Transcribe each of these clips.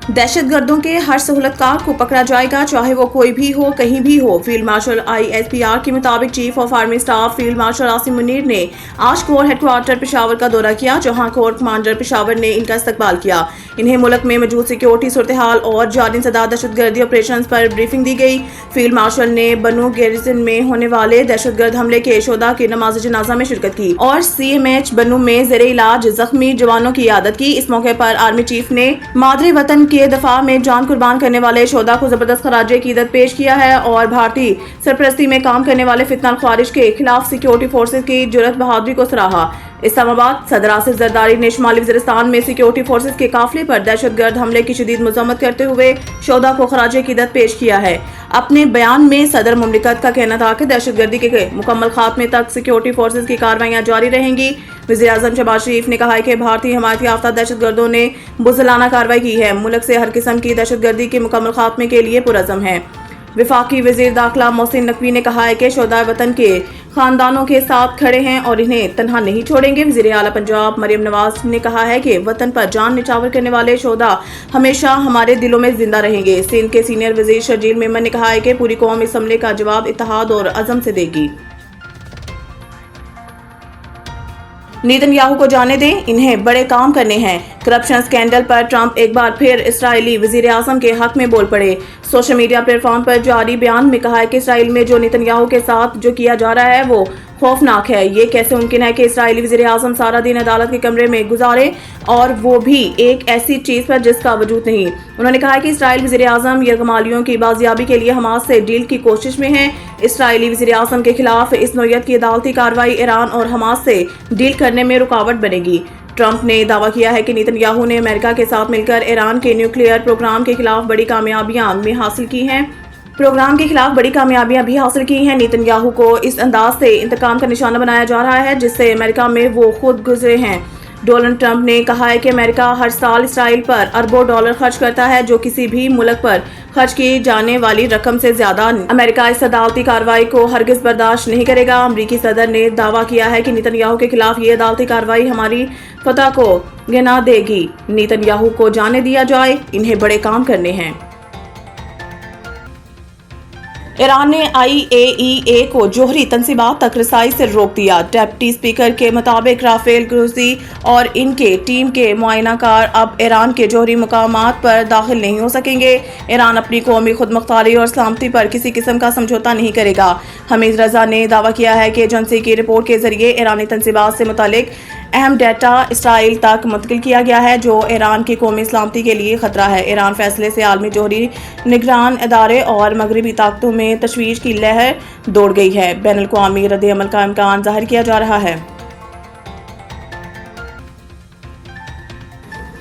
दहशत गर्दों के हर सहूलतकार को पकड़ा जाएगा, चाहे वो कोई भी हो, कहीं भी हो। फील्ड मार्शल ISPR के मुताबिक chief of army staff field marshal Asim Munir ने आज कोर हेडक्वार्टर पेशावर का दौरा किया, जहां कोर कमांडर पेशावर ने इनका इस्तकबाल किया। इन्हें मुल्क में मौजूद सिक्योरिटी सूरत हाल और जारी इंसदाद दहशतगर्दी ऑपरेशन पर ब्रीफिंग दी गई। फील्ड मार्शल ने बनू गैरिसन में होने वाले दहशतगर्द हमले के शोधा की नमाज जनाजा में शिरकत की और CMH बनू में ज़ेरे इलाज जख्मी जवानों की इयादत की। इस मौके पर आर्मी चीफ ने मादरे वतन के दफा में जान कुर्बान करने वाले शोधा को जबरदस्त खराजे कीदत पेश किया है और भारतीय सरपरस्ती में काम करने वाले फितना ख्वारिज के खिलाफ सिक्योरिटी फोर्सेज की जुर्रत बहादुरी को सराहा। इस्लामाबाद सदर आसिफ जरदारी ने शुमाली वज़ीरिस्तान में सिक्योरिटी फोर्सेज के काफिले पर दहशतगर्द हमले की शदीद मज़म्मत करते हुए शोधा को खराजे कीदत पेश किया है। अपने बयान में सदर मुमलिकत का कहना था कि दहशतगर्दी के मुकम्मल खात्मे तक सिक्योरिटी फोर्सेज की कार्रवाइयां जारी रहेंगी। वज़ीर-ए-आज़म शहबाज शरीफ ने कहा है कि भारतीय हमायत याफ्ता दहशतगर्दों ने बुज़दिलाना कार्रवाई की है, मुल्क से हर किस्म की दहशतगर्दी के मुकम्मल खात्मे के लिए पुरअज़म है। वफाकी वज़ीर दाखिला मोहसिन नकवी ने कहा है कि शोधा वतन के खानदानों के साथ खड़े हैं और इन्हें तन्हा नहीं छोड़ेंगे। वज़ीर आला पंजाब मरियम नवाज ने कहा है कि वतन पर जान निछावर करने वाले शोधा हमेशा हमारे दिलों में जिंदा रहेंगे। सिंध के सीनियर वज़ीर शर्जील मेमन ने कहा है कि पूरी कौम इस हमले का जवाब इत्तेहाद और अज़म से देगी। नेतन्याहू को जाने दें, इन्हें बड़े काम करने हैं। करप्शन स्कैंडल पर ट्रंप एक बार फिर इसराइली वज़ीर आज़म के हक में बोल पड़े। सोशल मीडिया प्लेटफॉर्म पर जारी बयान में कहा है कि इसराइल में जो नेतन्याहू के साथ जो किया जा रहा है वो खौफनाक है। ये कैसे मुमकिन है कि इसराइली वज़ीर आज़म सारा दिन अदालत के कमरे में गुजारे और वो भी एक ऐसी चीज़ पर जिसका वजूद नहीं। उन्होंने कहा कि इसराइल वज़ीर आज़म यरगमालियों की बाजियाबी के लिए हमास से डील की कोशिश में है। इसराइली वज़ीर आज़म के खिलाफ इस नौयत की अदालती कार्रवाई ईरान और हमास से डील करने में रुकावट बनेगी। ट्रंप ने दावा किया है कि नेतन्याहू ने अमेरिका के साथ मिलकर ईरान के न्यूक्लियर प्रोग्राम के खिलाफ बड़ी कामयाबियां भी हासिल की हैं। नेतन्याहू को इस अंदाज से इंतकाम का निशाना बनाया जा रहा है जिससे अमेरिका में वो खुद गुजरे हैं। डोनाल्ड ट्रंप ने कहा है कि अमेरिका हर साल इसराइल पर अरबों डॉलर खर्च करता है, जो किसी भी मुल्क पर खर्च की जाने वाली रकम से ज्यादा। अमेरिका इस अदालती कार्रवाई को हरगिज बर्दाश्त नहीं करेगा। अमरीकी सदर ने दावा किया है कि नेतन्याहू के खिलाफ ये अदालती कार्रवाई हमारी फतह को गिना देगी। नेतन्याहू को जाने दिया जाए, इन्हें बड़े काम करने हैं। ईरान ने IAEA को जोहरी तंसीबात तक रसाई से रोक दिया। डिप्टी स्पीकर के मुताबिक राफेल ग्रोसी और इनके टीम के मुआयनाकार अब ईरान के जोहरी मुकामात पर दाखिल नहीं हो सकेंगे। ईरान अपनी कौमी खुदमुख्तारी और सलामती पर किसी किस्म का समझौता नहीं करेगा। हमीद रजा ने दावा किया है कि एजेंसी की रिपोर्ट के जरिए ईरानी तंसीबात से मुतालिक अहम डेटा इसराइल तक मुंतकिल किया गया है, जो ईरान की कौमी सलामती के लिए खतरा है। ईरान फैसले से आलमी जोहरी निगरान इदारे और मगरबी ताकतों में तशवीश की लहर दौड़ गई है। बैनुल अक़वामी रद्द अमल का इम्कान जाहिर किया जा रहा है।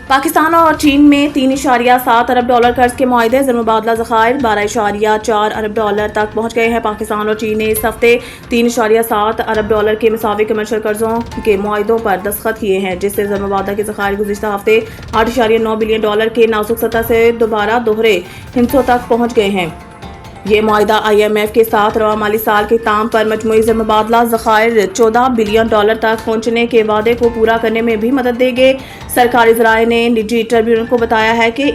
पाकिस्तान और चीन में 3.7 अरब डॉलर कर्ज के मुआहदे ज़रमुबादला ज़खायर 12.4 अरब डॉलर तक पहुंच गए हैं। पाकिस्तान और चीन ने इस हफ्ते 3.7 अरब डॉलर के मुसावी कमर्शियल कर्जों के मुआहदों पर दस्तखत किए हैं, जिससे ज़रमुबादला के ज़खायर गुज़िश्ता हफ्ते 8.9 बिलियन डॉलर के नाजुक सतह से दोबारा दोहरे हिस्सों तक पहुँच गए हैं। ये मुआहदा IMF के साथ रवा माली साल के इख्तिताम पर मजमूई ज़रमुबादला ज़खायर 14 बिलियन डॉलर तक पहुंचने के वादे को पूरा करने में भी मदद देंगे। सरकारी ज़राए ने निजी ट्रिब्यूनल को बताया है कि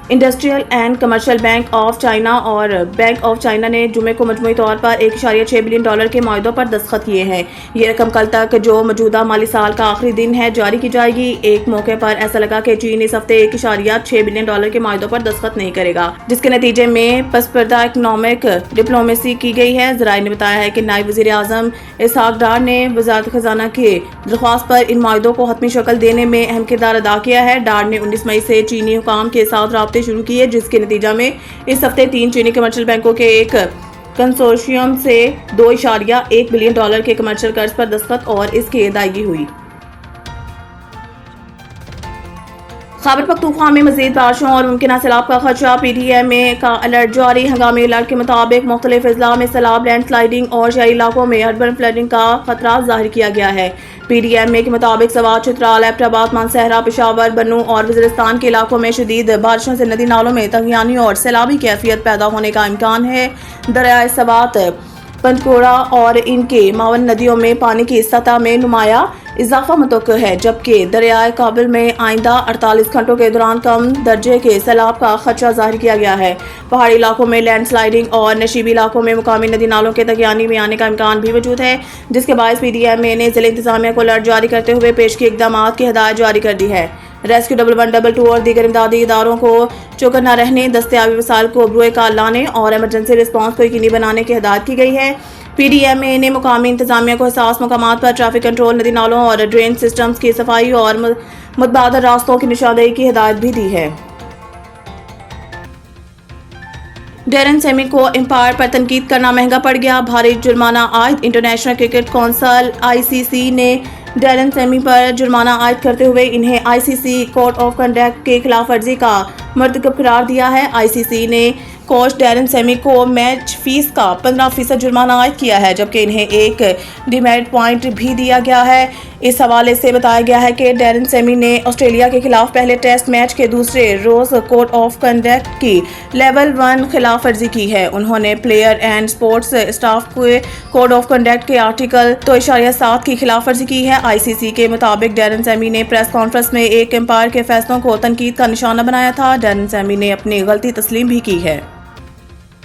industrial and commercial bank of China और बैंक ऑफ चाइना ने जुमे को मजमूई तौर पर 1.6 बिलियन डॉलर के मुआहदों पर दस्तखत किए हैं। ये रकम कल तक, जो मौजूदा माली साल का आखिरी दिन है, जारी की जाएगी। एक मौके पर ऐसा लगा कि चीन इस हफ्ते 1.6 बिलियन डॉलर के मुआहदों पर दस्तखत नहीं करेगा, जिसके नतीजे में पसपर्दा इकनॉमिक डिप्लोमेसी की गई है। ज़राए ने बताया है कि नायब वज़ीर आज़म इसहाक डार ने वज़ारत ख़ज़ाना की दरख्वास्त पर इन मुआहदों को हतमी शक्ल देने में अहम किरदार अदा किया है। डार ने 19 मई से चीनी हुकाम के साथ राब्ते शुरू किए, जिसके नतीजा में इस हफ्ते 3 चीनी कमर्शियल बैंकों के एक कंसोर्शियम से 2.1 बिलियन डॉलर के कमर्शियल कर्ज पर दस्तखत और इसकी अदायगी हुई। खैबर पख्तूनख्वा में मज़ीद बारिशों और मुमकिन सैलाब का खदशा। PDMA का अलर्ट जारी। हंगामी अलर्ट के मुताबिक मुख्तलिफ अजला में सैलाब, लैंड स्लाइडिंग और शहरी इलाकों में अर्बन फ्लडिंग का खतरा जाहिर किया गया है। PDMA के मुताबिक सवात, चित्राल, एबटाबाद, मानसहरा, पेशावर, बनू और वज़ीरिस्तान के इलाकों में शदीद बारिशों से नदी नालों में तगयानी और सैलाबी कैफियत पैदा होने का इम्कान है। दरियाए सवात पंचकोड़ा और इनके मावन नदियों में पानी की सतह में नुमाया इजाफा मुतवक्किर है, जबकि दरियाए काबिल में आइंदा 48 घंटों के दौरान कम दर्जे के सैलाब का खदशा जाहिर किया गया है। पहाड़ी इलाकों में लैंडस्लाइडिंग और नशीबी इलाकों में मुकामी नदी नालों के तगयानी में आने का इम्कान भी मौजूद है, जिसके बायस PDMA ने जिला इंतजामिया को अलर्ट जारी करते हुए पेशगी इकदामात की हिदायत जारी कर दी है। रेस्क्यू 11122 और दीगर इमदादी इदारों को चौकन्ना रहने, दस्तियाबी वसाइल को अबरूए कार लाने और एमरजेंसी रिस्पांस को यकीनी बनाने की हिदायत की गई है। PDMA ने मुकामी इंतजामिया को हसास मकामात पर ट्रैफिक कंट्रोल, नदी नालों और ड्रेन सिस्टम्स की सफाई और मुतबादल रास्तों की निशानदेही की हिदायत भी दी है। डैरेन सेमी को एम्पायर पर तनकीद करना महंगा पड़ गया, भारी जुर्माना आयद। इंटरनेशनल क्रिकेट कौंसिल ICC ने डैरेन सेमी पर जुर्माना आयद करते हुए इन्हें ICC कोड ऑफ कंडक्ट के खिलाफ वर्जी का मर्तकब करार दिया है। ICC ने कोच डैरेन सेमी को मैच फीस का 15% जुर्माना आयद किया है, जबकि इन्हें एक डिमेरिट पॉइंट भी दिया गया है। इस हवाले से बताया गया है कि डैरेन सेमी ने ऑस्ट्रेलिया के खिलाफ पहले टेस्ट मैच के दूसरे रोज कोड ऑफ कंडक्ट की लेवल 1 खिलाफ वर्जी की है। उन्होंने प्लेयर एंड स्पोर्ट्स स्टाफ के कोड ऑफ कंडक्ट के आर्टिकल 2.7 की खिलाफ वर्जी की है। ICC के मुताबिक डैरेन सेमी ने प्रेस कॉन्फ्रेंस में एक एम्पायर के फैसलों को तनकीद का निशाना बनाया था। डैरेन सेमी ने अपनी गलती तस्लीम भी की है।